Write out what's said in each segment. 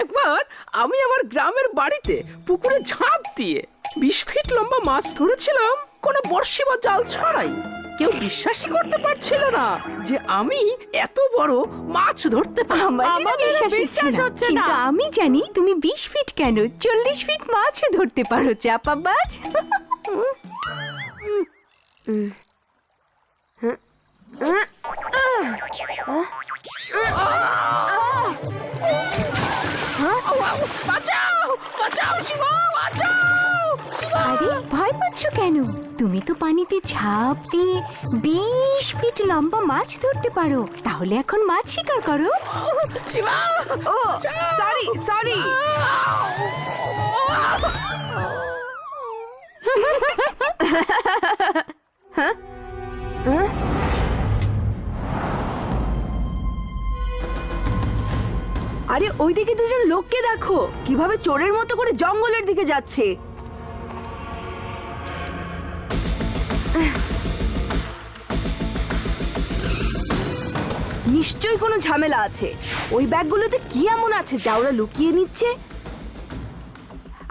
একবার আমি আমার গ্রামের বাড়িতে পুকুরে ঝাঁপ দিয়ে 20 ফিট লম্বা মাছ ধরেছিলাম কোনো বড়শি বা জাল ছাড়াই। কেউ বিশ্বাসই করতে পারছিল না যে আমি এত বড় মাছ ধরতে পারি। আমাদের বিশ্বাস হচ্ছে না, কিন্তু আমি জানি তুমি 20 ফিট কেন 40 ফিট মাছ ধরতে পারো চাপাবাজ। বাঁচাও বাঁচাও শিবা, বাঁচাও শিবা। আরে ভয় পাচ্ছ কেন? তুমি তো পানিতে ঝাঁপ দিয়ে 20 ফিট লম্বা মাছ ধরতে পারো। তাহলে এখন মাছ শিকার করো। শিবা, ও সরি সরি। আরে ওইদিকে দুজন লোককে দেখো কিভাবে চোরের মতো করে জঙ্গলের দিকে যাচ্ছে। নিশ্চয়ই কোনো ঝামেলা আছে। ওই ব্যাগগুলোতে কি এমন আছে যা ওরা লুকিয়ে নিচ্ছে?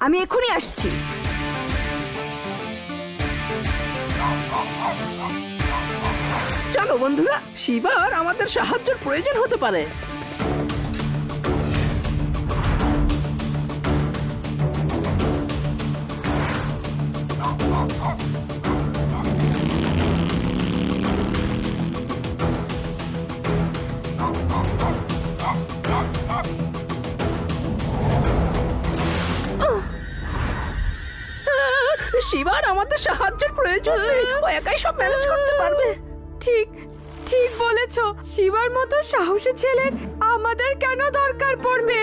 আমি এখনই আসছি। চলো বন্ধুরা, শিবার আমাদের সাহায্যের প্রয়োজন হতে পারে। শিবার আমাদের সাহায্যের প্রয়োজন নেই, ও একাই সব ম্যানেজ করতে পারবে। ঠিক ঠিক বলেছো। শিবার মতো সাহসী ছেলের আমাদের কেন দরকার পড়বে?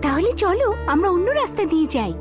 তাহলে চলো আমরা অন্য রাস্তা দিয়ে যাই।